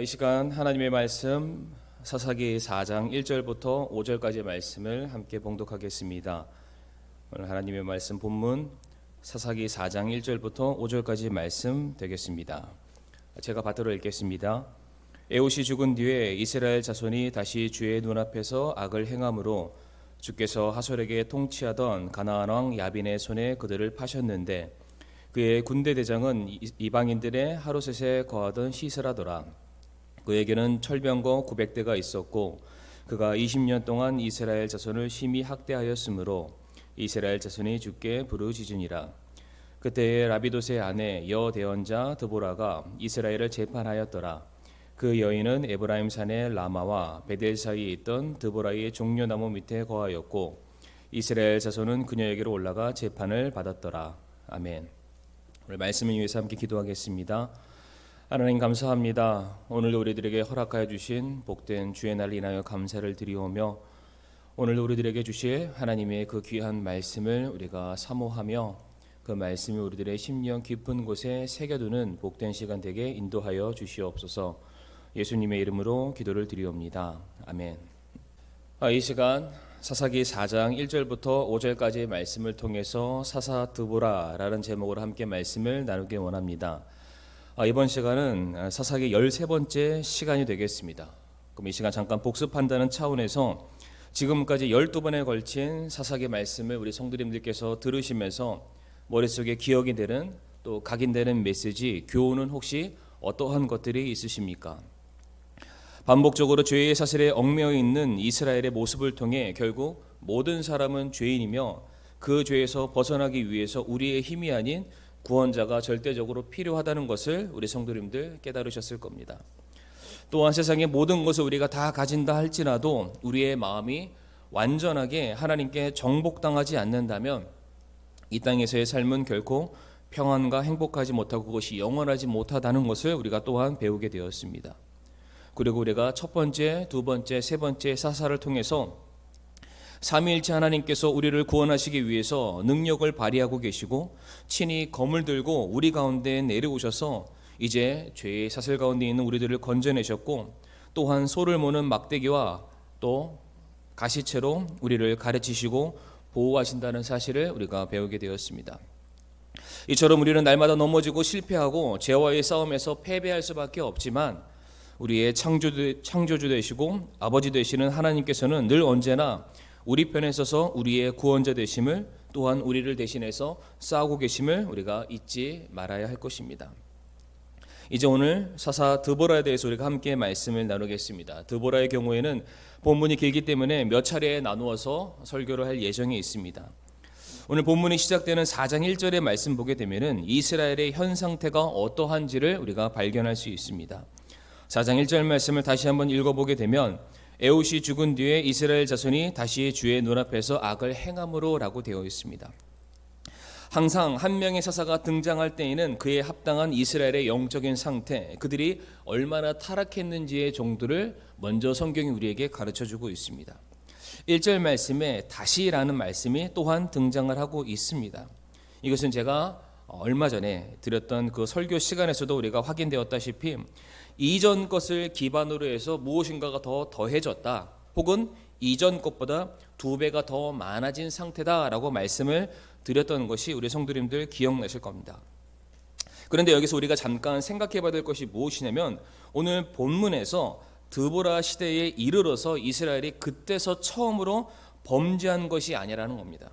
이 시간 하나님의 말씀 사사기 4장 1절부터 5절까지의 말씀을 함께 봉독하겠습니다. 오늘 하나님의 말씀 본문 사사기 4장 1절부터 5절까지 말씀 되겠습니다. 제가 받들어 읽겠습니다. 에훗이 죽은 뒤에 이스라엘 자손이 다시 주의 눈앞에서 악을 행함으로 주께서 하솔에게 통치하던 가나안 왕 야빈의 손에 그들을 파셨는데 그의 군대 대장은 이방인들의 하루셋에 거하던 시스라더라. 그에게는 철병거 900대가 있었고 그가 20년 동안 이스라엘 자손을 심히 학대하였으므로 이스라엘 자손이 주께 부르짖으니라. 그때에 라비돗의 아내 여대언자 드보라가 이스라엘을 재판하였더라. 그 여인은 에브라임 산의 라마와 베델 사이에 있던 드보라의 종려나무 밑에 거하였고 이스라엘 자손은 그녀에게로 올라가 재판을 받았더라. 아멘. 오늘 말씀을 위해서 함께 기도하겠습니다. 하나님 감사합니다. 오늘도 우리들에게 허락하여 주신 복된 주의 날 인하여 감사를 드리오며 오늘도 우리들에게 주실 하나님의 그 귀한 말씀을 우리가 사모하며 그 말씀이 우리들의 심령 깊은 곳에 새겨두는 복된 시간 되게 인도하여 주시옵소서. 예수님의 이름으로 기도를 드리옵니다. 아멘. 이 시간 사사기 4장 1절부터 5절까지의 말씀을 통해서 사사 드보라라는 제목으로 함께 말씀을 나누기 원합니다. 이번 시간은 사사기 13번째 시간이 되겠습니다. 그럼 이 시간 잠깐 복습한다는 차원에서 지금까지 12번에 걸친 사사기 말씀을 우리 성도님들께서 들으시면서 머릿속에 기억이 되는 또 각인되는 메시지, 교훈은 혹시 어떠한 것들이 있으십니까? 반복적으로 죄의 사슬에 얽매여 있는 이스라엘의 모습을 통해 결국 모든 사람은 죄인이며 그 죄에서 벗어나기 위해서 우리의 힘이 아닌 구원자가 절대적으로 필요하다는 것을 우리 성도님들 깨달으셨을 겁니다. 또한 세상의 모든 것을 우리가 다 가진다 할지라도 우리의 마음이 완전하게 하나님께 정복당하지 않는다면 이 땅에서의 삶은 결코 평안과 행복하지 못하고 그것이 영원하지 못하다는 것을 우리가 또한 배우게 되었습니다. 그리고 우리가 첫 번째, 두 번째, 세 번째 사사를 통해서 삼위일체 하나님께서 우리를 구원하시기 위해서 능력을 발휘하고 계시고 친히 검을 들고 우리 가운데 내려오셔서 이제 죄의 사슬 가운데 있는 우리들을 건져내셨고 또한 소를 모는 막대기와 또 가시채로 우리를 가르치시고 보호하신다는 사실을 우리가 배우게 되었습니다. 이처럼 우리는 날마다 넘어지고 실패하고 죄와의 싸움에서 패배할 수밖에 없지만 우리의 창조주 되시고 아버지 되시는 하나님께서는 늘 언제나 우리 편에 서서 우리의 구원자 되심을 또한 우리를 대신해서 싸우고 계심을 우리가 잊지 말아야 할 것입니다. 이제 오늘 사사 드보라에 대해서 우리가 함께 말씀을 나누겠습니다. 드보라의 경우에는 본문이 길기 때문에 몇 차례에 나누어서 설교를 할 예정이 있습니다. 오늘 본문이 시작되는 4장 1절의 말씀 보게 되면은 이스라엘의 현 상태가 어떠한지를 우리가 발견할 수 있습니다. 4장 1절 말씀을 다시 한번 읽어보게 되면 에훗이 죽은 뒤에 이스라엘 자손이 다시 주의 눈앞에서 악을 행함으로 라고 되어 있습니다. 항상 한 명의 사사가 등장할 때에는 그에 합당한 이스라엘의 영적인 상태, 그들이 얼마나 타락했는지의 정도를 먼저 성경이 우리에게 가르쳐주고 있습니다. 1절 말씀에 다시라는 말씀이 또한 등장을 하고 있습니다. 이것은 제가 얼마 전에 드렸던 그 설교 시간에서도 우리가 확인되었다시피 이전 것을 기반으로 해서 무엇인가가 더 더해졌다 혹은 이전 것보다 2배가 더 많아진 상태다라고 말씀을 드렸던 것이 우리 성도님들 기억나실 겁니다. 그런데 여기서 우리가 잠깐 생각해 봐야 될 것이 무엇이냐면 오늘 본문에서 드보라 시대에 이르러서 이스라엘이 그때서 처음으로 범죄한 것이 아니라는 겁니다.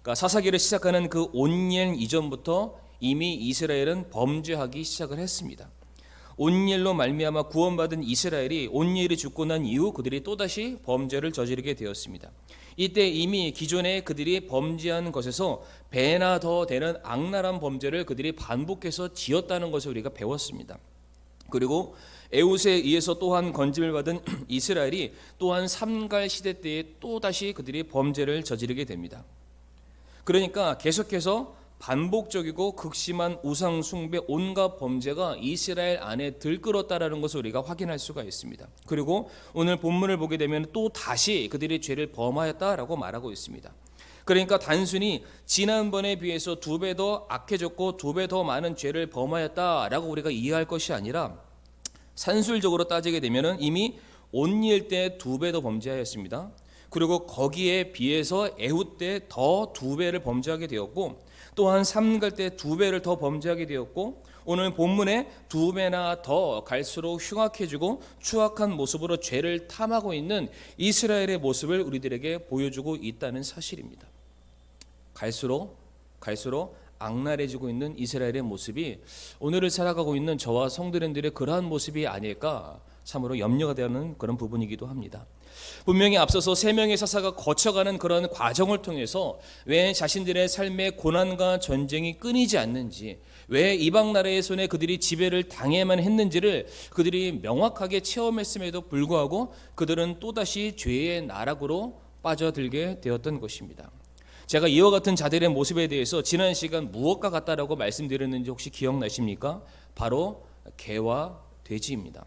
그러니까 사사기를 시작하는 그 온년 이전부터 이미 이스라엘은 범죄하기 시작을 했습니다. 온일로 말미암아 구원받은 이스라엘이 온일이 죽고 난 이후 그들이 또다시 범죄를 저지르게 되었습니다. 이때 이미 기존에 그들이 범죄한 것에서 배나 더 되는 악랄한 범죄를 그들이 반복해서 지었다는 것을 우리가 배웠습니다. 그리고 에훗에 의해서 또한 건짐을 받은 이스라엘이 또한 삼갈 시대 때에 또다시 그들이 범죄를 저지르게 됩니다. 그러니까 계속해서 반복적이고 극심한 우상 숭배 온갖 범죄가 이스라엘 안에 들끓었다라는 것을 우리가 확인할 수가 있습니다. 그리고 오늘 본문을 보게 되면 또 다시 그들이 죄를 범하였다라고 말하고 있습니다. 그러니까 단순히 지난번에 비해서 2배 더 악해졌고 2배 더 많은 죄를 범하였다라고 우리가 이해할 것이 아니라 산술적으로 따지게 되면 이미 온니엘 때 2배 더 범죄하였습니다. 그리고 거기에 비해서 에훗 때 더 2배를 범죄하게 되었고, 또한 삼갈 때 2배를 더 범죄하게 되었고, 오늘 본문에 2배나 더 갈수록 흉악해지고 추악한 모습으로 죄를 탐하고 있는 이스라엘의 모습을 우리들에게 보여주고 있다는 사실입니다. 갈수록 악랄해지고 있는 이스라엘의 모습이 오늘을 살아가고 있는 저와 성도님들의 그러한 모습이 아닐까 참으로 염려가 되는 그런 부분이기도 합니다. 분명히 앞서서 3명의 사사가 거쳐가는 그런 과정을 통해서 왜 자신들의 삶의 고난과 전쟁이 끊이지 않는지, 왜 이방 나라의 손에 그들이 지배를 당해야만 했는지를 그들이 명확하게 체험했음에도 불구하고 그들은 또다시 죄의 나락으로 빠져들게 되었던 것입니다. 제가 이와 같은 자들의 모습에 대해서 지난 시간 무엇과 같다라고 말씀드렸는지 혹시 기억나십니까? 바로 개와 돼지입니다.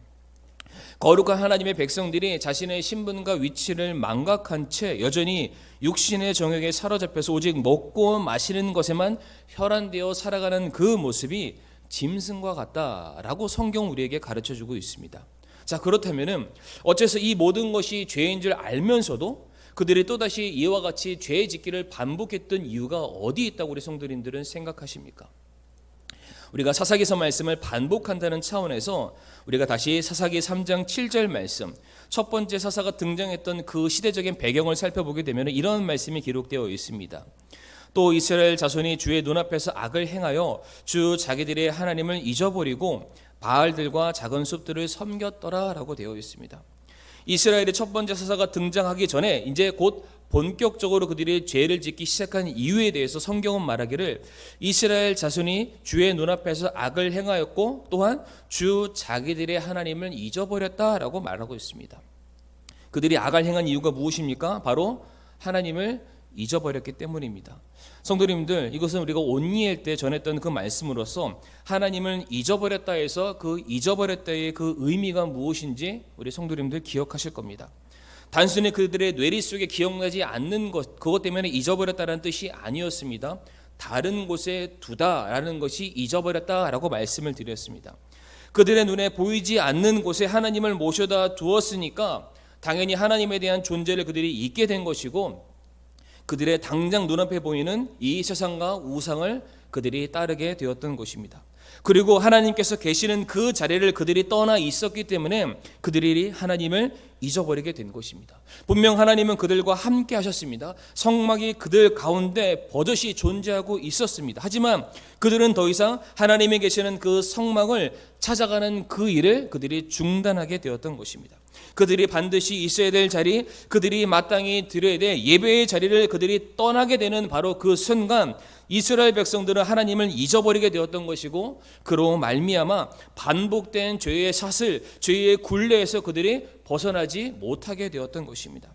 거룩한 하나님의 백성들이 자신의 신분과 위치를 망각한 채 여전히 육신의 정욕에 사로잡혀서 오직 먹고 마시는 것에만 혈안되어 살아가는 그 모습이 짐승과 같다라고 성경 우리에게 가르쳐주고 있습니다. 자, 그렇다면 어째서 이 모든 것이 죄인 줄 알면서도 그들이 또다시 이와 같이 죄 짓기를 반복했던 이유가 어디 있다고 우리 성도님들은 생각하십니까? 우리가 사사기서 말씀을 반복한다는 차원에서 우리가 다시 사사기 3장 7절 말씀, 첫 번째 사사가 등장했던 그 시대적인 배경을 살펴보게 되면 이런 말씀이 기록되어 있습니다. 또 이스라엘 자손이 주의 눈앞에서 악을 행하여 주 자기들의 하나님을 잊어버리고 바알들과 작은 숲들을 섬겼더라 라고 되어 있습니다. 이스라엘의 첫 번째 사사가 등장하기 전에 이제 곧 본격적으로 그들이 죄를 짓기 시작한 이유에 대해서 성경은 말하기를 이스라엘 자손이 주의 눈앞에서 악을 행하였고 또한 주 자기들의 하나님을 잊어버렸다라고 말하고 있습니다. 그들이 악을 행한 이유가 무엇입니까? 바로 하나님을 잊어버렸기 때문입니다. 성도님들, 이것은 우리가 온니엘 때 전했던 그 말씀으로서 하나님을 잊어버렸다 해서 그 잊어버렸다의 그 의미가 무엇인지 우리 성도님들 기억하실 겁니다. 단순히 그들의 뇌리 속에 기억나지 않는 것, 그것 때문에 잊어버렸다는 뜻이 아니었습니다. 다른 곳에 두다라는 것이 잊어버렸다라고 말씀을 드렸습니다. 그들의 눈에 보이지 않는 곳에 하나님을 모셔다 두었으니까 당연히 하나님에 대한 존재를 그들이 잊게 된 것이고, 그들의 당장 눈앞에 보이는 이 세상과 우상을 그들이 따르게 되었던 것입니다. 그리고 하나님께서 계시는 그 자리를 그들이 떠나 있었기 때문에 그들이 하나님을 잊어버리게 된 것입니다. 분명 하나님은 그들과 함께 하셨습니다. 성막이 그들 가운데 버젓이 존재하고 있었습니다. 하지만 그들은 더 이상 하나님이 계시는 그 성막을 찾아가는 그 일을 그들이 중단하게 되었던 것입니다. 그들이 반드시 있어야 될 자리, 그들이 마땅히 드려야 될 예배의 자리를 그들이 떠나게 되는 바로 그 순간 이스라엘 백성들은 하나님을 잊어버리게 되었던 것이고, 그로 말미암아 반복된 죄의 사슬, 죄의 굴레에서 그들이 벗어나지 못하게 되었던 것입니다.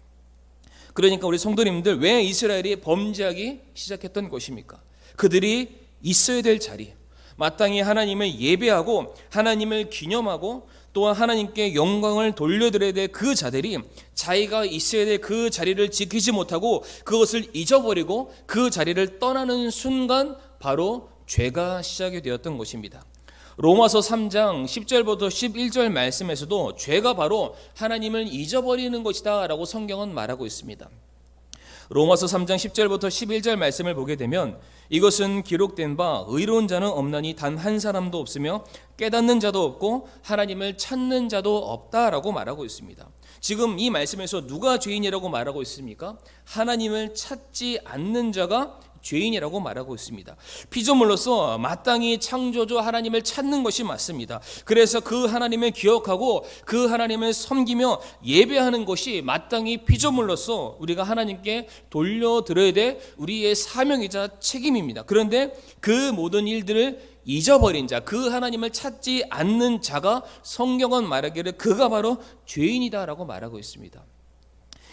그러니까 우리 성도님들, 왜 이스라엘이 범죄하기 시작했던 것입니까? 그들이 있어야 될 자리, 마땅히 하나님을 예배하고 하나님을 기념하고 또한 하나님께 영광을 돌려드려야 될 그 자들이 자기가 있어야 될 그 자리를 지키지 못하고 그것을 잊어버리고 그 자리를 떠나는 순간 바로 죄가 시작이 되었던 것입니다. 로마서 3장 10절부터 11절 말씀에서도 죄가 바로 하나님을 잊어버리는 것이다 라고 성경은 말하고 있습니다. 로마서 3장 10절부터 11절 말씀을 보게 되면 이것은 기록된 바 의로운 자는 없나니 단 한 사람도 없으며 깨닫는 자도 없고 하나님을 찾는 자도 없다라고 말하고 있습니다. 지금 이 말씀에서 누가 죄인이라고 말하고 있습니까? 하나님을 찾지 않는 자가 죄인이라고 말하고 있습니다. 피조물로서 마땅히 창조주 하나님을 찾는 것이 맞습니다. 그래서 그 하나님을 기억하고 그 하나님을 섬기며 예배하는 것이 마땅히 피조물로서 우리가 하나님께 돌려드려야 될 우리의 사명이자 책임입니다. 그런데 그 모든 일들을 잊어버린 자, 그 하나님을 찾지 않는 자가 성경은 말하기를 그가 바로 죄인이다라고 말하고 있습니다.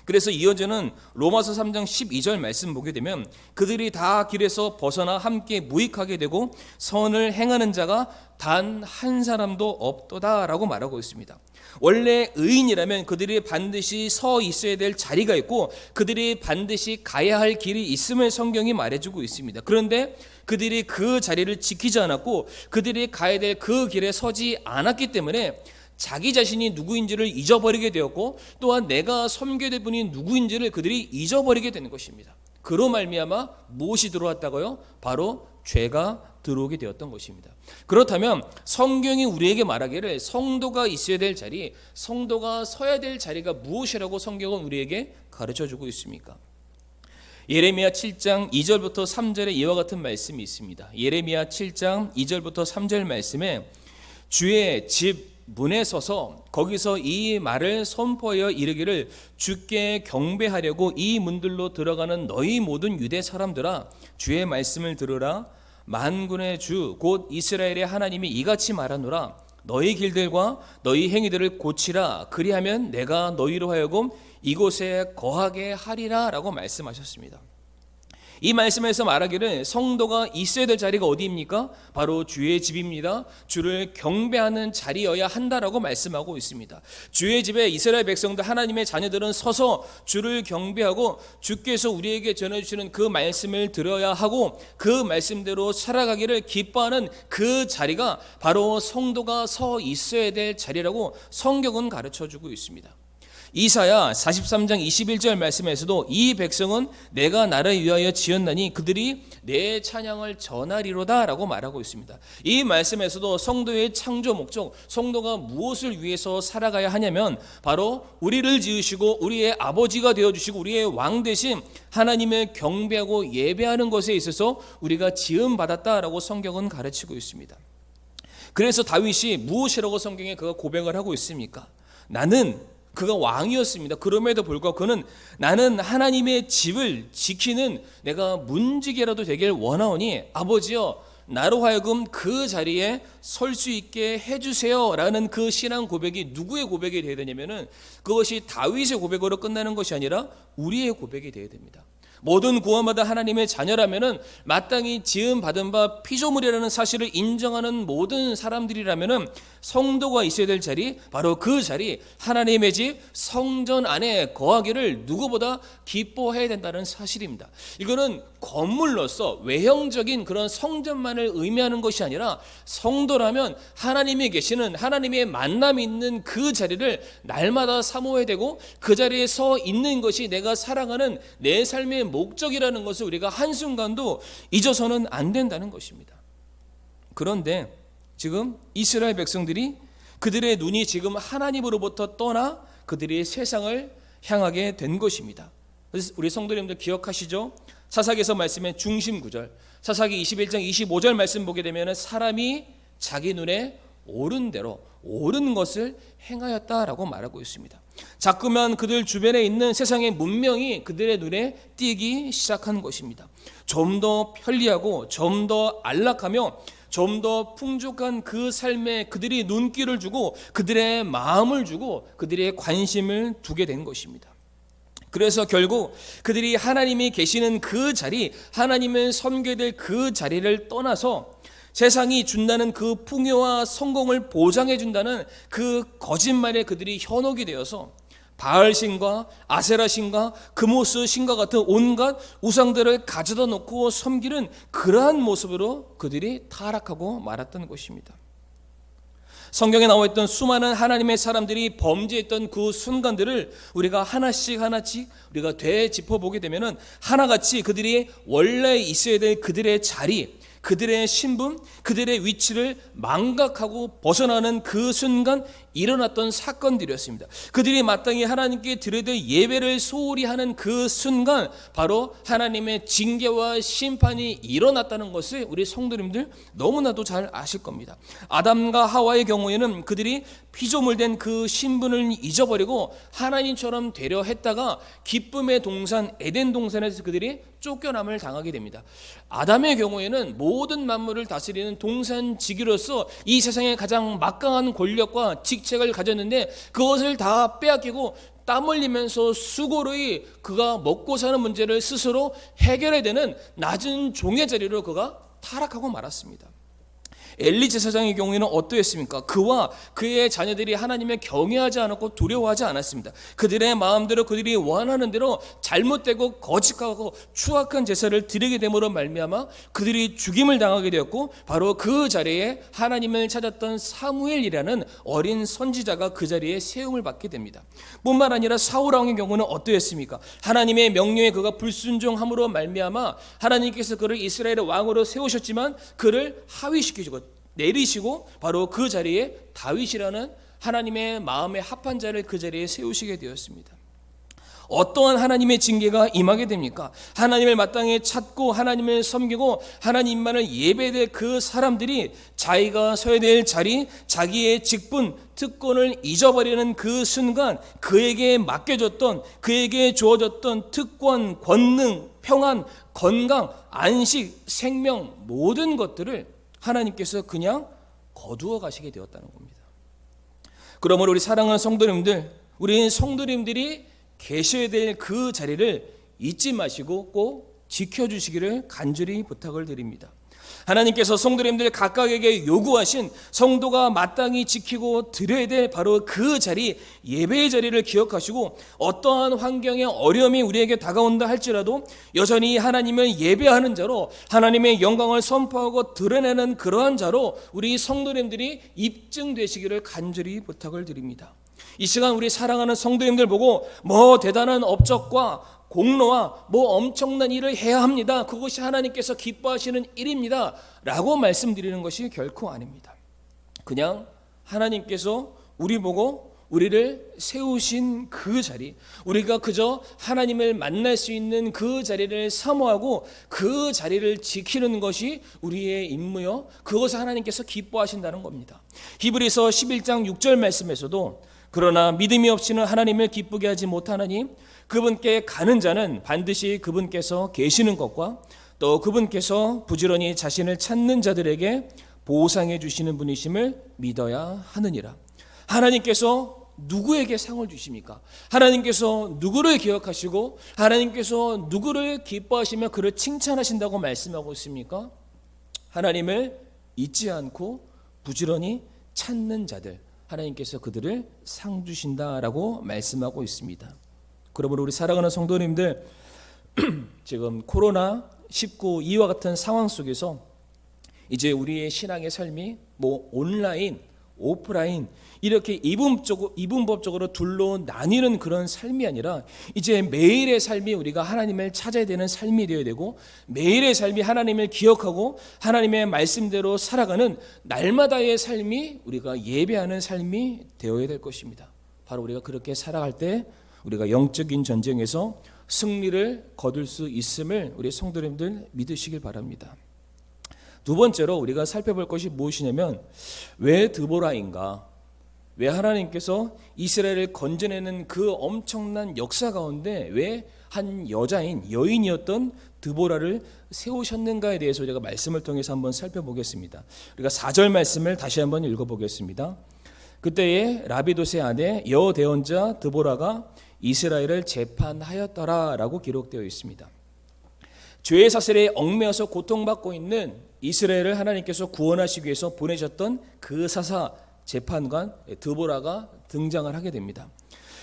그래서 이어지는 로마서 3장 12절 말씀 보게 되면 그들이 다 길에서 벗어나 함께 무익하게 되고 선을 행하는 자가 단 한 사람도 없도다라고 말하고 있습니다. 원래 의인이라면 그들이 반드시 서 있어야 될 자리가 있고 그들이 반드시 가야 할 길이 있음을 성경이 말해주고 있습니다. 그런데 그들이 그 자리를 지키지 않았고 그들이 가야 될 그 길에 서지 않았기 때문에 자기 자신이 누구인지를 잊어버리게 되었고 또한 내가 섬겨야 될 분이 누구인지를 그들이 잊어버리게 되는 것입니다. 그로 말미암아 무엇이 들어왔다고요? 바로 죄가 들어오게 되었던 것입니다. 그렇다면 성경이 우리에게 말하기를 성도가 있어야 될 자리, 성도가 서야 될 자리가 무엇이라고 성경은 우리에게 가르쳐주고 있습니까? 예레미야 7장 2절부터 3절에 이와 같은 말씀이 있습니다. 예레미야 7장 2절부터 3절 말씀에 주의 집 문에 서서 거기서 이 말을 선포하여 이르기를 주께 경배하려고 이 문들로 들어가는 너희 모든 유대 사람들아 주의 말씀을 들으라. 만군의 주 곧 이스라엘의 하나님이 이같이 말하노라. 너희 길들과 너희 행위들을 고치라. 그리하면 내가 너희로 하여금 이곳에 거하게 하리라 라고 말씀하셨습니다. 이 말씀에서 말하기를 성도가 있어야 될 자리가 어디입니까? 바로 주의 집입니다. 주를 경배하는 자리여야 한다라고 말씀하고 있습니다. 주의 집에 이스라엘 백성들 하나님의 자녀들은 서서 주를 경배하고 주께서 우리에게 전해주시는 그 말씀을 들어야 하고 그 말씀대로 살아가기를 기뻐하는 그 자리가 바로 성도가 서 있어야 될 자리라고 성경은 가르쳐주고 있습니다. 이사야 43장 21절 말씀에서도 이 백성은 내가 나를 위하여 지었나니 그들이 내 찬양을 전하리로다 라고 말하고 있습니다. 이 말씀에서도 성도의 창조 목적, 성도가 무엇을 위해서 살아가야 하냐면 바로 우리를 지으시고 우리의 아버지가 되어주시고 우리의 왕 대신 하나님을 경배하고 예배하는 것에 있어서 우리가 지음받았다라고 성경은 가르치고 있습니다. 그래서 다윗이 무엇이라고 성경에 그가 고백을 하고 있습니까? 그가 왕이었습니다. 그럼에도 불구하고 그는 나는 하나님의 집을 지키는 내가 문지기라도 되길 원하오니 아버지여 나로 하여금 그 자리에 설 수 있게 해주세요 라는 그 신앙 고백이 누구의 고백이 되어야 되냐면 그것이 다윗의 고백으로 끝나는 것이 아니라 우리의 고백이 되어야 됩니다. 모든 구원받은 하나님의 자녀라면은 마땅히 지음 받은 바 피조물이라는 사실을 인정하는 모든 사람들이라면은 성도가 있어야 될 자리, 바로 그 자리, 하나님의 집 성전 안에 거하기를 누구보다 기뻐해야 된다는 사실입니다. 이거는 건물로서 외형적인 그런 성전만을 의미하는 것이 아니라 성도라면 하나님이 계시는 하나님의 만남이 있는 그 자리를 날마다 사모해야 되고 그 자리에 서 있는 것이 내가 사랑하는 내 삶의 목적이라는 것을 우리가 한순간도 잊어서는 안 된다는 것입니다. 그런데 지금 이스라엘 백성들이 그들의 눈이 지금 하나님으로부터 떠나 그들이 세상을 향하게 된 것입니다. 그래서 우리 성도님들 기억하시죠? 사사기에서 말씀의 중심 구절, 사사기 21장 25절 말씀 보게 되면 사람이 자기 눈에 옳은 대로 옳은 것을 행하였다라고 말하고 있습니다. 자꾸만 그들 주변에 있는 세상의 문명이 그들의 눈에 띄기 시작한 것입니다. 좀 더 편리하고 좀 더 안락하며 좀 더 풍족한 그 삶에 그들이 눈길을 주고 그들의 마음을 주고 그들의 관심을 두게 된 것입니다. 그래서 결국 그들이 하나님이 계시는 그 자리, 하나님을 섬겨야 될 그 자리를 떠나서 세상이 준다는 그 풍요와 성공을 보장해 준다는 그 거짓말에 그들이 현혹이 되어서 바알신과 아세라신과 금오스 신과 같은 온갖 우상들을 가져다 놓고 섬기는 그러한 모습으로 그들이 타락하고 말았던 것입니다. 성경에 나와 있던 수많은 하나님의 사람들이 범죄했던 그 순간들을 우리가 하나씩 우리가 되짚어보게 되면은 하나같이 그들이 원래 있어야 될 그들의 자리, 그들의 신분, 그들의 위치를 망각하고 벗어나는 그 순간 일어났던 사건들이었습니다. 그들이 마땅히 하나님께 드려야 될 예배를 소홀히 하는 그 순간 바로 하나님의 징계와 심판이 일어났다는 것을 우리 성도님들 너무나도 잘 아실 겁니다. 아담과 하와의 경우에는 그들이 피조물된 그 신분을 잊어버리고 하나님처럼 되려 했다가 기쁨의 동산 에덴 동산에서 그들이 쫓겨남을 당하게 됩니다. 아담의 경우에는 모든 만물을 다스리는 동산지기로서 이 세상의 가장 막강한 권력과 직책을 가졌는데 그것을 다 빼앗기고 땀 흘리면서 수고로이 그가 먹고 사는 문제를 스스로 해결해야 되는 낮은 종의 자리로 그가 타락하고 말았습니다. 엘리 제사장의 경우에는 어떠했습니까? 그와 그의 자녀들이 하나님을 경외하지 않았고 두려워하지 않았습니다. 그들의 마음대로 그들이 원하는 대로 잘못되고 거짓하고 추악한 제사를 드리게 됨으로 말미암아 그들이 죽임을 당하게 되었고, 바로 그 자리에 하나님을 찾았던 사무엘이라는 어린 선지자가 그 자리에 세움을 받게 됩니다. 뿐만 아니라 사울 왕의 경우는 어떠했습니까? 하나님의 명령에 그가 불순종함으로 말미암아 하나님께서 그를 이스라엘의 왕으로 세우셨지만 그를 하위시키시고 내리시고 바로 그 자리에 다윗이라는 하나님의 마음에 합한 자를 그 자리에 세우시게 되었습니다. 어떠한 하나님의 징계가 임하게 됩니까? 하나님을 마땅히 찾고 하나님을 섬기고 하나님만을 예배될 그 사람들이 자기가 서야 될 자리, 자기의 직분, 특권을 잊어버리는 그 순간 그에게 맡겨졌던, 그에게 주어졌던 특권, 권능, 평안, 건강, 안식, 생명, 모든 것들을 하나님께서 그냥 거두어 가시게 되었다는 겁니다. 그러므로 우리 사랑하는 성도님들, 우리 성도님들이 계셔야 될 그 자리를 잊지 마시고 꼭 지켜주시기를 간절히 부탁을 드립니다. 하나님께서 성도님들 각각에게 요구하신 성도가 마땅히 지키고 드려야 될 바로 그 자리, 예배의 자리를 기억하시고 어떠한 환경의 어려움이 우리에게 다가온다 할지라도 여전히 하나님을 예배하는 자로 하나님의 영광을 선포하고 드러내는 그러한 자로 우리 성도님들이 입증되시기를 간절히 부탁을 드립니다. 이 시간 우리 사랑하는 성도님들 보고 뭐 대단한 업적과 공로와 뭐 엄청난 일을 해야 합니다, 그것이 하나님께서 기뻐하시는 일입니다 라고 말씀드리는 것이 결코 아닙니다. 그냥 하나님께서 우리 보고 우리를 세우신 그 자리, 우리가 그저 하나님을 만날 수 있는 그 자리를 사모하고 그 자리를 지키는 것이 우리의 임무요, 그것을 하나님께서 기뻐하신다는 겁니다. 히브리서 11장 6절 말씀에서도 그러나 믿음이 없이는 하나님을 기쁘게 하지 못하나니 그분께 가는 자는 반드시 그분께서 계시는 것과 또 그분께서 부지런히 자신을 찾는 자들에게 보상해 주시는 분이심을 믿어야 하느니라. 하나님께서 누구에게 상을 주십니까? 하나님께서 누구를 기억하시고 하나님께서 누구를 기뻐하시며 그를 칭찬하신다고 말씀하고 있습니까? 하나님을 잊지 않고 부지런히 찾는 자들, 하나님께서 그들을 상 주신다라고 말씀하고 있습니다. 그러므로 우리 사랑하는 성도님들, 지금 코로나19 이와 같은 상황 속에서 이제 우리의 신앙의 삶이 뭐 온라인, 오프라인 이렇게 이분법적으로 둘로 나뉘는 그런 삶이 아니라 이제 매일의 삶이 우리가 하나님을 찾아야 되는 삶이 되어야 되고, 매일의 삶이 하나님을 기억하고 하나님의 말씀대로 살아가는 날마다의 삶이 우리가 예배하는 삶이 되어야 될 것입니다. 바로 우리가 그렇게 살아갈 때 우리가 영적인 전쟁에서 승리를 거둘 수 있음을 우리 성도님들 믿으시길 바랍니다. 두 번째로 우리가 살펴볼 것이 무엇이냐면, 왜 드보라인가? 왜 하나님께서 이스라엘을 건져내는 그 엄청난 역사 가운데 왜 한 여인이었던 드보라를 세우셨는가에 대해서 제가 말씀을 통해서 한번 살펴보겠습니다. 우리가 4절 말씀을 다시 한번 읽어보겠습니다. 그때에 라비도스의 아내 여대언자 드보라가 이스라엘을 재판하였더라라고 기록되어 있습니다. 죄의 사슬에 얽매여서 고통받고 있는 이스라엘을 하나님께서 구원하시기 위해서 보내셨던 그 사사 재판관 드보라가 등장을 하게 됩니다.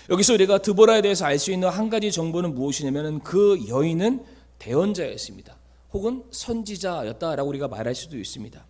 여기서 우리가 드보라에 대해서 알 수 있는 한 가지 정보는 무엇이냐면 그 여인은 대언자였습니다. 혹은 선지자였다라고 우리가 말할 수도 있습니다.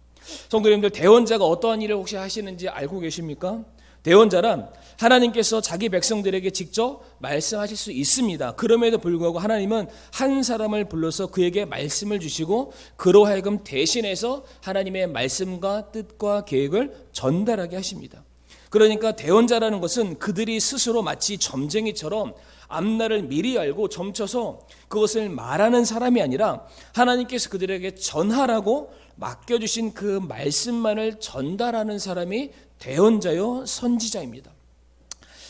성도님들, 대언자가 어떠한 일을 혹시 하시는지 알고 계십니까? 대언자란 하나님께서 자기 백성들에게 직접 말씀하실 수 있습니다. 그럼에도 불구하고 하나님은 한 사람을 불러서 그에게 말씀을 주시고 그로 하여금 대신해서 하나님의 말씀과 뜻과 계획을 전달하게 하십니다. 그러니까 대언자라는 것은 그들이 스스로 마치 점쟁이처럼 앞날을 미리 알고 점쳐서 그것을 말하는 사람이 아니라 하나님께서 그들에게 전하라고 맡겨주신 그 말씀만을 전달하는 사람이 대언자요 선지자입니다.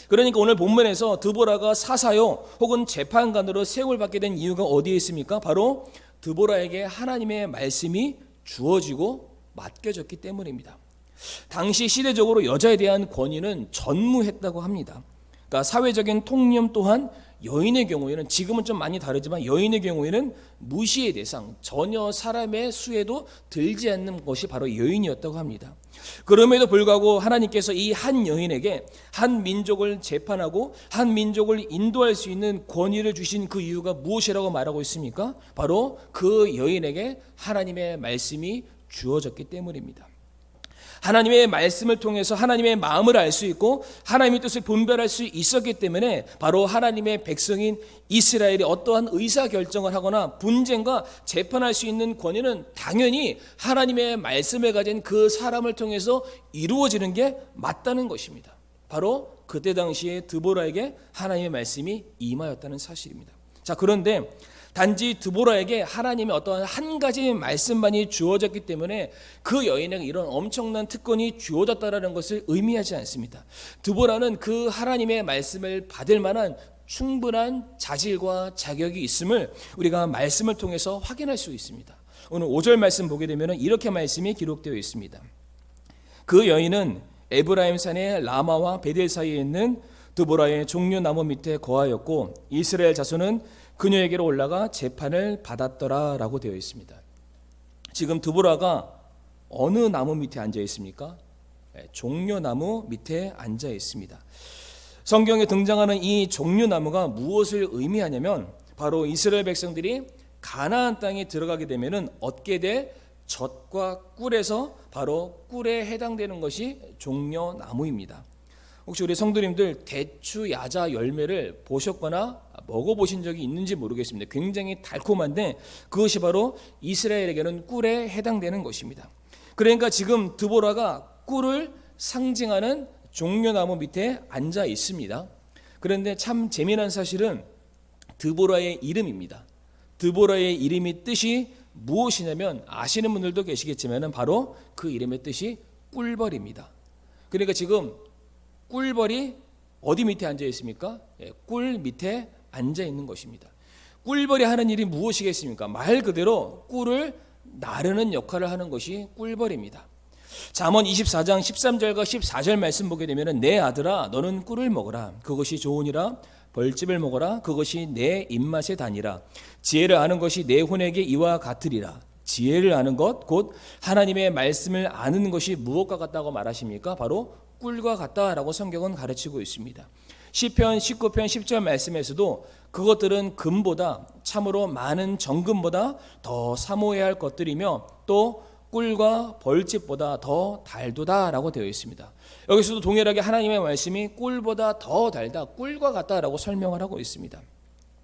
그러니까 오늘 본문에서 드보라가 사사요 혹은 재판관으로 세움을 받게 된 이유가 어디에 있습니까? 바로 드보라에게 하나님의 말씀이 주어지고 맡겨졌기 때문입니다. 당시 시대적으로 여자에 대한 권위는 전무했다고 합니다. 그러니까 사회적인 통념 또한 여인의 경우에는, 지금은 좀 많이 다르지만 여인의 경우에는 무시의 대상, 전혀 사람의 수에도 들지 않는 것이 바로 여인이었다고 합니다. 그럼에도 불구하고 하나님께서 이 한 여인에게 한 민족을 재판하고 한 민족을 인도할 수 있는 권위를 주신 그 이유가 무엇이라고 말하고 있습니까? 바로 그 여인에게 하나님의 말씀이 주어졌기 때문입니다. 하나님의 말씀을 통해서 하나님의 마음을 알 수 있고 하나님의 뜻을 분별할 수 있었기 때문에 바로 하나님의 백성인 이스라엘이 어떠한 의사결정을 하거나 분쟁과 재판할 수 있는 권위는 당연히 하나님의 말씀을 가진 그 사람을 통해서 이루어지는 게 맞다는 것입니다. 바로 그때 당시에 드보라에게 하나님의 말씀이 임하였다는 사실입니다. 자, 그런데 단지 드보라에게 하나님의 어떠한 한 가지 말씀만이 주어졌기 때문에 그 여인에게 이런 엄청난 특권이 주어졌다는 것을 의미하지 않습니다. 드보라는 그 하나님의 말씀을 받을 만한 충분한 자질과 자격이 있음을 우리가 말씀을 통해서 확인할 수 있습니다. 오늘 5절 말씀 보게 되면 이렇게 말씀이 기록되어 있습니다. 그 여인은 에브라임 산의 라마와 베델 사이에 있는 드보라의 종려나무 밑에 거하였고 이스라엘 자손은 그녀에게로 올라가 재판을 받았더라 라고 되어 있습니다. 지금 드보라가 어느 나무 밑에 앉아 있습니까? 종려나무 밑에 앉아 있습니다. 성경에 등장하는 이 종려나무가 무엇을 의미하냐면 바로 이스라엘 백성들이 가나안 땅에 들어가게 되면 얻게 될 젖과 꿀에서 바로 꿀에 해당되는 것이 종려나무입니다. 혹시 우리 성도님들 대추 야자 열매를 보셨거나 먹어보신 적이 있는지 모르겠습니다. 굉장히 달콤한데 그것이 바로 이스라엘에게는 꿀에 해당되는 것입니다. 그러니까 지금 드보라가 꿀을 상징하는 종려나무 밑에 앉아 있습니다. 그런데 참 재미난 사실은 드보라의 이름입니다. 드보라의 이름이 뜻이 무엇이냐면 아시는 분들도 계시겠지만 바로 그 이름의 뜻이 꿀벌입니다. 그러니까 지금 꿀벌이 어디 밑에 앉아 있습니까? 꿀 밑에 앉아 있는 것입니다. 꿀벌이 하는 일이 무엇이겠습니까? 말 그대로 꿀을 나르는 역할을 하는 것이 꿀벌입니다. 잠언 24장 13절과 14절 말씀 보게 되면 내 아들아 너는 꿀을 먹어라. 그것이 좋으니라. 벌집을 먹어라. 그것이 내 입맛에 다니라. 지혜를 아는 것이 내 혼에게 이와 같으리라. 지혜를 아는 것 곧 하나님의 말씀을 아는 것이 무엇과 같다고 말하십니까? 바로 꿀과 같다라고 성경은 가르치고 있습니다. 시편 19편 10절 말씀에서도 그것들은 금보다 참으로 많은 정금보다 더 사모해야 할 것들이며 또 꿀과 벌집보다 더 달도다라고 되어 있습니다. 여기서도 동일하게 하나님의 말씀이 꿀보다 더 달다, 꿀과 같다라고 설명을 하고 있습니다.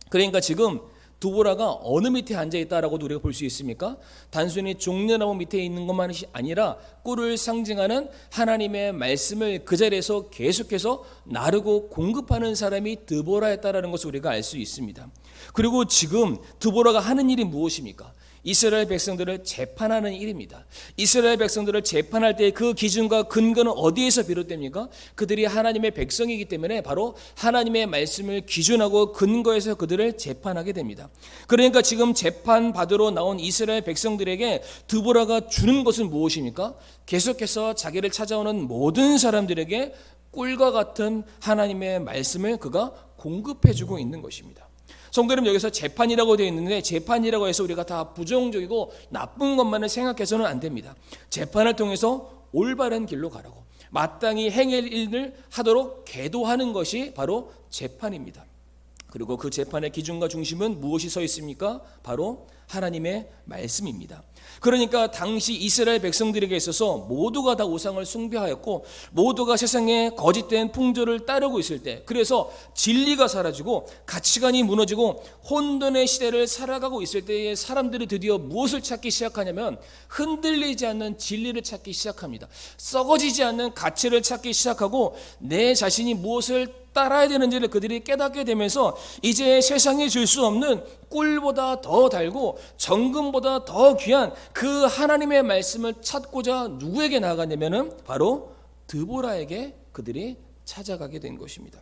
그러니까 지금 드보라가 어느 밑에 앉아있다라고도 우리가 볼 수 있습니까? 단순히 종려나무 밑에 있는 것만이 아니라 꿀을 상징하는 하나님의 말씀을 그 자리에서 계속해서 나르고 공급하는 사람이 드보라였다라는 것을 우리가 알 수 있습니다. 그리고 지금 드보라가 하는 일이 무엇입니까? 이스라엘 백성들을 재판하는 일입니다. 이스라엘 백성들을 재판할 때 그 기준과 근거는 어디에서 비롯됩니까? 그들이 하나님의 백성이기 때문에 바로 하나님의 말씀을 기준하고 근거해서 그들을 재판하게 됩니다. 그러니까 지금 재판받으러 나온 이스라엘 백성들에게 드보라가 주는 것은 무엇입니까? 계속해서 자기를 찾아오는 모든 사람들에게 꿀과 같은 하나님의 말씀을 그가 공급해주고 있는 것입니다. 성도님, 여기서 재판이라고 되어 있는데 재판이라고 해서 우리가 다 부정적이고 나쁜 것만을 생각해서는 안 됩니다. 재판을 통해서 올바른 길로 가라고 마땅히 행할 일을 하도록 계도하는 것이 바로 재판입니다. 그리고 그 재판의 기준과 중심은 무엇이 서 있습니까? 바로 하나님의 말씀입니다. 그러니까 당시 이스라엘 백성들에게 있어서 모두가 다 우상을 숭배하였고 모두가 세상의 거짓된 풍조를 따르고 있을 때, 그래서 진리가 사라지고 가치관이 무너지고 혼돈의 시대를 살아가고 있을 때에 사람들이 드디어 무엇을 찾기 시작하냐면 흔들리지 않는 진리를 찾기 시작합니다. 썩어지지 않는 가치를 찾기 시작하고 내 자신이 무엇을 따라야 되는지를 그들이 깨닫게 되면서 이제 세상에 줄 수 없는 꿀보다 더 달고 정금보다 더 귀한 그 하나님의 말씀을 찾고자 누구에게 나아가냐면은 바로 드보라에게 그들이 찾아가게 된 것입니다.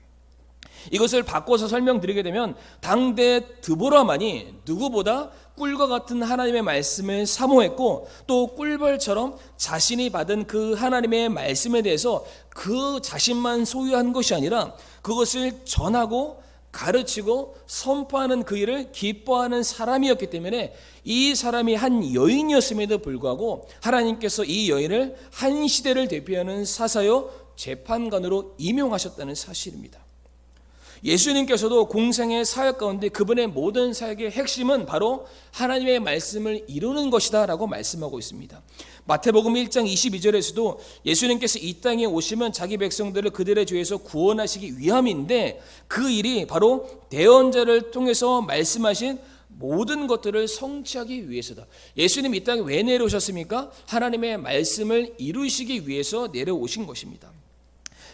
이것을 바꿔서 설명드리게 되면 당대 드보라만이 누구보다 꿀과 같은 하나님의 말씀을 사모했고 또 꿀벌처럼 자신이 받은 그 하나님의 말씀에 대해서 그 자신만 소유한 것이 아니라 그것을 전하고 가르치고 선포하는 그 일을 기뻐하는 사람이었기 때문에 이 사람이 한 여인이었음에도 불구하고 하나님께서 이 여인을 한 시대를 대표하는 사사요 재판관으로 임용하셨다는 사실입니다. 예수님께서도 공생의 사역 가운데 그분의 모든 사역의 핵심은 바로 하나님의 말씀을 이루는 것이다 라고 말씀하고 있습니다. 마태복음 1장 22절에서도 예수님께서 이 땅에 오시면 자기 백성들을 그들의 죄에서 구원하시기 위함인데 그 일이 바로 대언자를 통해서 말씀하신 모든 것들을 성취하기 위해서다. 예수님 이 땅에 왜 내려오셨습니까? 하나님의 말씀을 이루시기 위해서 내려오신 것입니다.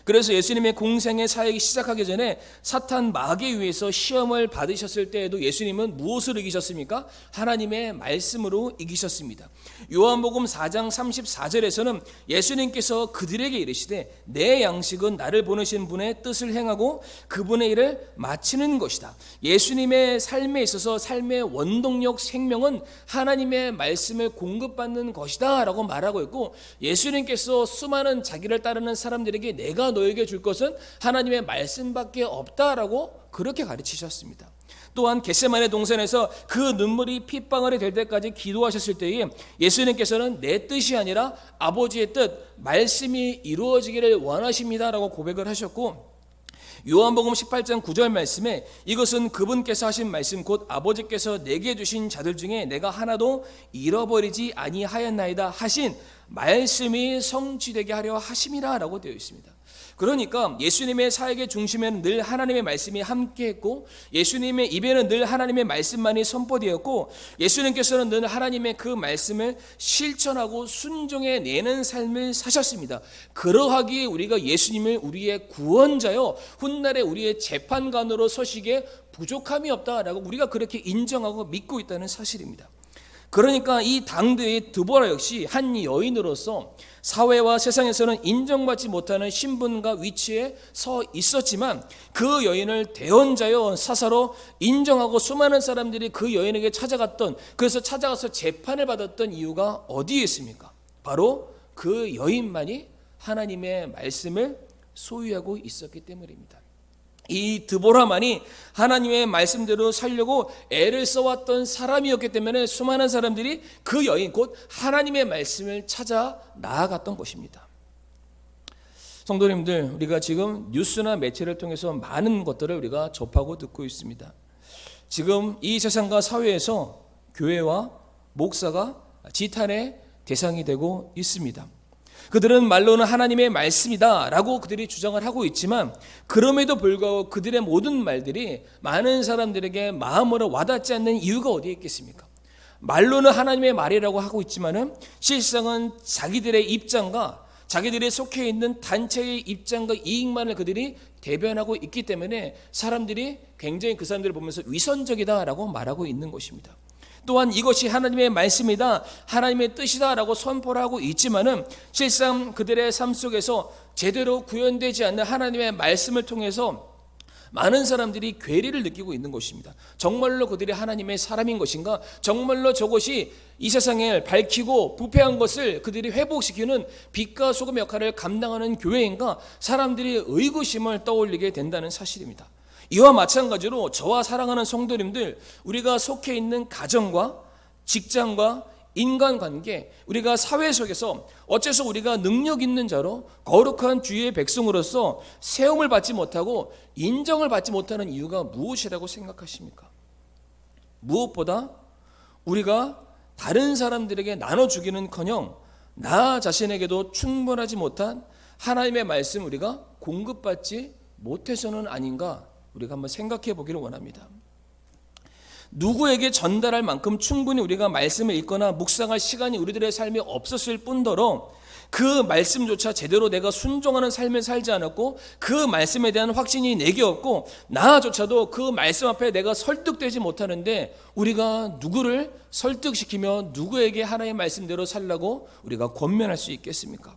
그래서 예수님의 공생의 사역이 시작하기 전에 사탄 마귀에 의해서 시험을 받으셨을 때에도 예수님은 무엇으로 이기셨습니까? 하나님의 말씀으로 이기셨습니다. 요한복음 4장 34절에서는 예수님께서 그들에게 이르시되 내 양식은 나를 보내신 분의 뜻을 행하고 그분의 일을 마치는 것이다. 예수님의 삶에 있어서 삶의 원동력 생명은 하나님의 말씀을 공급받는 것이다 라고 말하고 있고, 예수님께서 수많은 자기를 따르는 사람들에게 내가 너에게 줄 것은 하나님의 말씀밖에 없다라고 그렇게 가르치셨습니다. 또한 겟세마네 동산에서 그 눈물이 핏방울이 될 때까지 기도하셨을 때에 예수님께서는 내 뜻이 아니라 아버지의 뜻, 말씀이 이루어지기를 원하십니다라고 고백을 하셨고, 요한복음 18장 9절 말씀에 이것은 그분께서 하신 말씀 곧 아버지께서 내게 주신 자들 중에 내가 하나도 잃어버리지 아니하였나이다 하신 말씀이 성취되게 하려 하심이라 라고 되어 있습니다. 그러니까 예수님의 사역의 중심에는 늘 하나님의 말씀이 함께했고, 예수님의 입에는 늘 하나님의 말씀만이 선포되었고, 예수님께서는 늘 하나님의 그 말씀을 실천하고 순종해내는 삶을 사셨습니다. 그러하기에 우리가 예수님을 우리의 구원자요 훗날에 우리의 재판관으로 서시기에 부족함이 없다라고 우리가 그렇게 인정하고 믿고 있다는 사실입니다. 그러니까 이 당대의 드보라 역시 한 여인으로서 사회와 세상에서는 인정받지 못하는 신분과 위치에 서 있었지만 그 여인을 대언자여 사사로 인정하고 수많은 사람들이 그 여인에게 찾아갔던, 그래서 찾아가서 재판을 받았던 이유가 어디에 있습니까? 바로 그 여인만이 하나님의 말씀을 소유하고 있었기 때문입니다. 이 드보라만이 하나님의 말씀대로 살려고 애를 써왔던 사람이었기 때문에 수많은 사람들이 그 여인 곧 하나님의 말씀을 찾아 나아갔던 것입니다. 성도님들, 우리가 지금 뉴스나 매체를 통해서 많은 것들을 우리가 접하고 듣고 있습니다. 지금 이 세상과 사회에서 교회와 목사가 지탄의 대상이 되고 있습니다. 그들은 말로는 하나님의 말씀이다 라고 그들이 주장을 하고 있지만, 그럼에도 불구하고 그들의 모든 말들이 많은 사람들에게 마음으로 와닿지 않는 이유가 어디에 있겠습니까? 말로는 하나님의 말이라고 하고 있지만은 실상은 자기들의 입장과 자기들이 속해 있는 단체의 입장과 이익만을 그들이 대변하고 있기 때문에 사람들이 굉장히 그 사람들을 보면서 위선적이다라고 말하고 있는 것입니다. 또한 이것이 하나님의 말씀이다, 하나님의 뜻이다 라고 선포를 하고 있지만은 실상 그들의 삶 속에서 제대로 구현되지 않는 하나님의 말씀을 통해서 많은 사람들이 괴리를 느끼고 있는 것입니다. 정말로 그들이 하나님의 사람인 것인가? 정말로 저것이 이 세상을 밝히고 부패한 것을 그들이 회복시키는 빛과 소금의 역할을 감당하는 교회인가? 사람들이 의구심을 떠올리게 된다는 사실입니다. 이와 마찬가지로 저와 사랑하는 성도님들, 우리가 속해 있는 가정과 직장과 인간관계, 우리가 사회 속에서 어째서 우리가 능력 있는 자로 거룩한 주의 백성으로서 세움을 받지 못하고 인정을 받지 못하는 이유가 무엇이라고 생각하십니까? 무엇보다 우리가 다른 사람들에게 나눠주기는커녕 나 자신에게도 충분하지 못한 하나님의 말씀 우리가 공급받지 못해서는 아닌가, 우리가 한번 생각해 보기를 원합니다. 누구에게 전달할 만큼 충분히 우리가 말씀을 읽거나 묵상할 시간이 우리들의 삶에 없었을 뿐더러 그 말씀조차 제대로 내가 순종하는 삶을 살지 않았고 그 말씀에 대한 확신이 내게 없고 나조차도 그 말씀 앞에 내가 설득되지 못하는데 우리가 누구를 설득시키며 누구에게 하나님의 말씀대로 살라고 우리가 권면할 수 있겠습니까?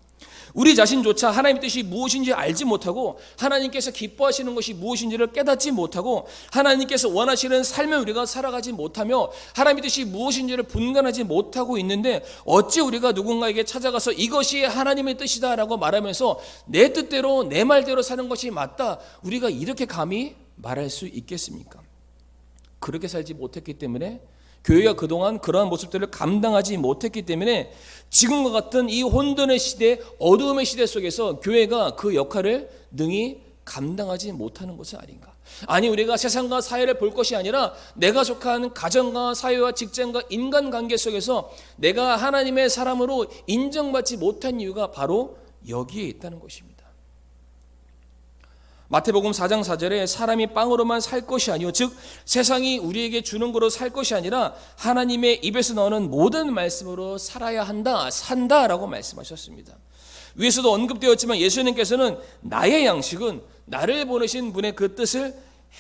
우리 자신조차 하나님의 뜻이 무엇인지 알지 못하고 하나님께서 기뻐하시는 것이 무엇인지를 깨닫지 못하고 하나님께서 원하시는 삶을 우리가 살아가지 못하며 하나님의 뜻이 무엇인지를 분간하지 못하고 있는데 어찌 우리가 누군가에게 찾아가서 이것이 하나님의 뜻이다 라고 말하면서 내 뜻대로 내 말대로 사는 것이 맞다, 우리가 이렇게 감히 말할 수 있겠습니까? 그렇게 살지 못했기 때문에, 교회가 그동안 그러한 모습들을 감당하지 못했기 때문에 지금과 같은 이 혼돈의 시대, 어두움의 시대 속에서 교회가 그 역할을 능히 감당하지 못하는 것은 아닌가. 아니, 우리가 세상과 사회를 볼 것이 아니라 내가 속한 가정과 사회와 직장과 인간관계 속에서 내가 하나님의 사람으로 인정받지 못한 이유가 바로 여기에 있다는 것입니다. 마태복음 4장 4절에 사람이 빵으로만 살 것이 아니요 즉 세상이 우리에게 주는 거로 살 것이 아니라 하나님의 입에서 나오는 모든 말씀으로 살아야 한다, 산다라고 말씀하셨습니다. 위에서도 언급되었지만 예수님께서는 나의 양식은 나를 보내신 분의 그 뜻을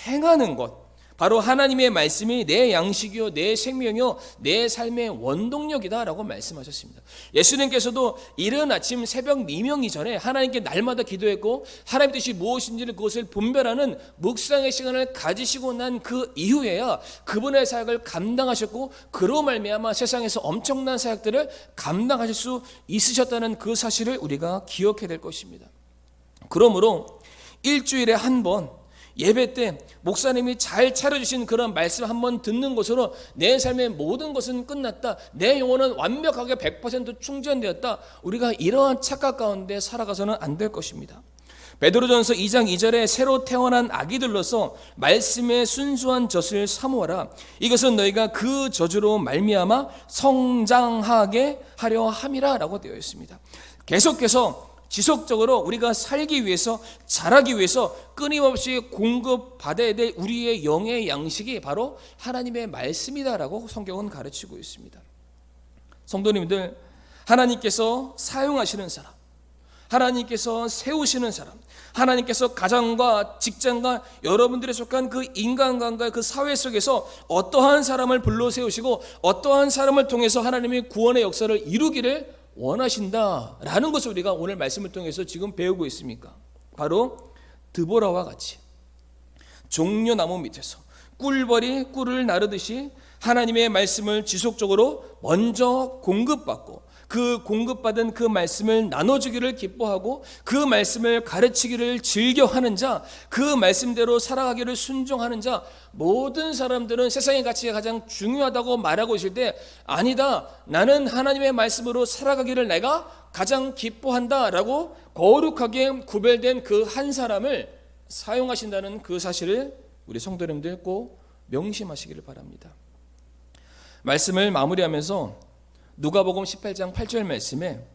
행하는 것, 바로 하나님의 말씀이 내 양식이요 내 생명이요 내 삶의 원동력이다 라고 말씀하셨습니다. 예수님께서도 이른 아침 새벽 미명이 전에 하나님께 날마다 기도했고 하나님 뜻이 무엇인지를 그것을 분별하는 묵상의 시간을 가지시고 난 그 이후에야 그분의 사역을 감당하셨고 그로 말미암아 세상에서 엄청난 사역들을 감당하실 수 있으셨다는 그 사실을 우리가 기억해야 될 것입니다. 그러므로 일주일에 한 번 예배 때 목사님이 잘 차려주신 그런 말씀 한번 듣는 것으로 내 삶의 모든 것은 끝났다, 내 영혼은 완벽하게 100% 충전되었다, 우리가 이러한 착각 가운데 살아가서는 안 될 것입니다. 베드로전서 2장 2절에 새로 태어난 아기들로서 말씀의 순수한 젖을 사모하라. 이것은 너희가 그 젖으로 말미암아 성장하게 하려 함이라 라고 되어 있습니다. 계속해서 지속적으로 우리가 살기 위해서, 자라기 위해서 끊임없이 공급받아야 될 우리의 영의 양식이 바로 하나님의 말씀이다라고 성경은 가르치고 있습니다. 성도님들, 하나님께서 사용하시는 사람, 하나님께서 세우시는 사람, 하나님께서 가정과 직장과 여러분들이 속한 그 인간관계, 그 사회 속에서 어떠한 사람을 불러 세우시고 어떠한 사람을 통해서 하나님의 구원의 역사를 이루기를 원하신다라는 것을 우리가 오늘 말씀을 통해서 지금 배우고 있습니까? 바로 드보라와 같이 종려나무 밑에서 꿀벌이 꿀을 나르듯이 하나님의 말씀을 지속적으로 먼저 공급받고 그 공급받은 그 말씀을 나눠주기를 기뻐하고 그 말씀을 가르치기를 즐겨하는 자, 그 말씀대로 살아가기를 순종하는 자, 모든 사람들은 세상의 가치가 가장 중요하다고 말하고 있을 때 아니다, 나는 하나님의 말씀으로 살아가기를 내가 가장 기뻐한다라고 거룩하게 구별된 그 한 사람을 사용하신다는 그 사실을 우리 성도님들 꼭 명심하시기를 바랍니다. 말씀을 마무리하면서 누가복음 18장 8절 말씀에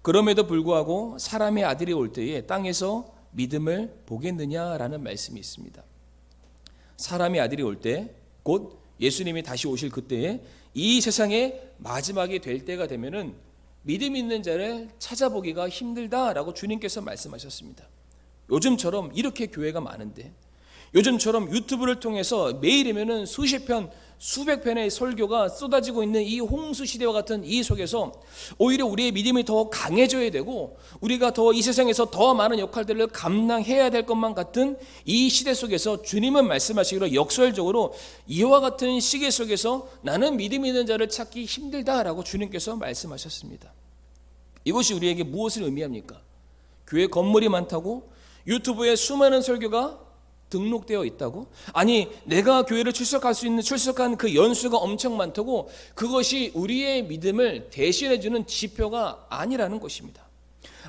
그럼에도 불구하고 사람의 아들이 올 때에 땅에서 믿음을 보겠느냐라는 말씀이 있습니다. 사람의 아들이 올 때, 곧 예수님이 다시 오실 그때에 이 세상의 마지막이 될 때가 되면은 믿음 있는 자를 찾아보기가 힘들다라고 주님께서 말씀하셨습니다. 요즘처럼 이렇게 교회가 많은데, 요즘처럼 유튜브를 통해서 매일이면은 수십 편, 수백 편의 설교가 쏟아지고 있는 이 홍수 시대와 같은 이 속에서 오히려 우리의 믿음이 더 강해져야 되고 우리가 더 이 세상에서 더 많은 역할들을 감당해야 될 것만 같은 이 시대 속에서 주님은 말씀하시기로 역설적으로 이와 같은 시계 속에서 나는 믿음 있는 자를 찾기 힘들다라고 주님께서 말씀하셨습니다. 이것이 우리에게 무엇을 의미합니까? 교회 건물이 많다고? 유튜브에 수많은 설교가 등록되어 있다고? 아니, 내가 교회를 출석한 그 연수가 엄청 많다고? 그것이 우리의 믿음을 대신해주는 지표가 아니라는 것입니다.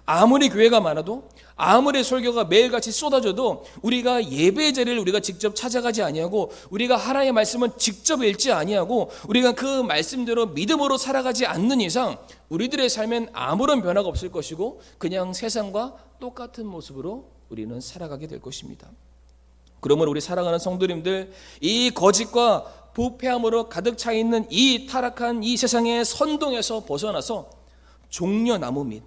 아무리 교회가 많아도, 아무리 설교가 매일같이 쏟아져도 우리가 예배의 자리를 우리가 직접 찾아가지 아니하고 우리가 하나님의 말씀은 직접 읽지 아니하고 우리가 그 말씀대로 믿음으로 살아가지 않는 이상 우리들의 삶엔 아무런 변화가 없을 것이고 그냥 세상과 똑같은 모습으로 우리는 살아가게 될 것입니다. 그러므로 우리 사랑하는 성도님들, 이 거짓과 부패함으로 가득 차 있는 이 타락한 이 세상의 선동에서 벗어나서 종려나무 밑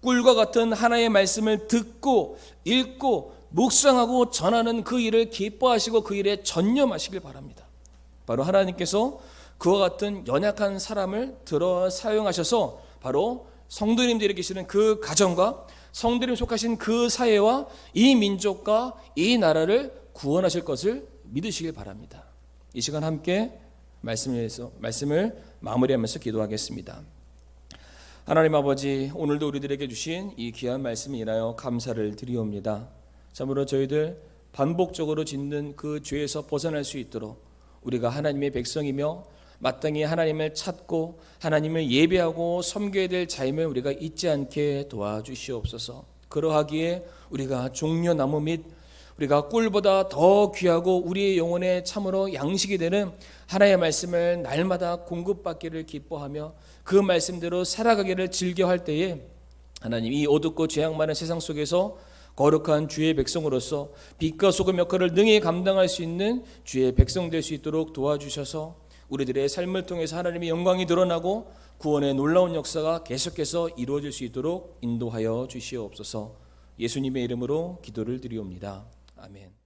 꿀과 같은 하나의 말씀을 듣고 읽고 묵상하고 전하는 그 일을 기뻐하시고 그 일에 전념하시길 바랍니다. 바로 하나님께서 그와 같은 연약한 사람을 들어 사용하셔서 바로 성도님들이 계시는 그 가정과 성도님 속하신 그 사회와 이 민족과 이 나라를 구원하실 것을 믿으시길 바랍니다. 이 시간 함께 말씀을 마무리하면서 기도하겠습니다. 하나님 아버지, 오늘도 우리들에게 주신 이 귀한 말씀을 인하여 감사를 드리옵니다. 참으로 저희들 반복적으로 짓는 그 죄에서 벗어날 수 있도록 우리가 하나님의 백성이며 마땅히 하나님을 찾고 하나님을 예배하고 섬겨야 될 자임을 우리가 잊지 않게 도와주시옵소서. 그러하기에 우리가 종려나무 및 우리가 꿀보다 더 귀하고 우리의 영혼에 참으로 양식이 되는 하나님의 말씀을 날마다 공급받기를 기뻐하며 그 말씀대로 살아가기를 즐겨할 때에 하나님, 이 어둡고 죄악 많은 세상 속에서 거룩한 주의 백성으로서 빛과 소금 역할을 능히 감당할 수 있는 주의 백성 될 수 있도록 도와주셔서 우리들의 삶을 통해서 하나님의 영광이 드러나고 구원의 놀라운 역사가 계속해서 이루어질 수 있도록 인도하여 주시옵소서. 예수님의 이름으로 기도를 드리옵니다. 아멘.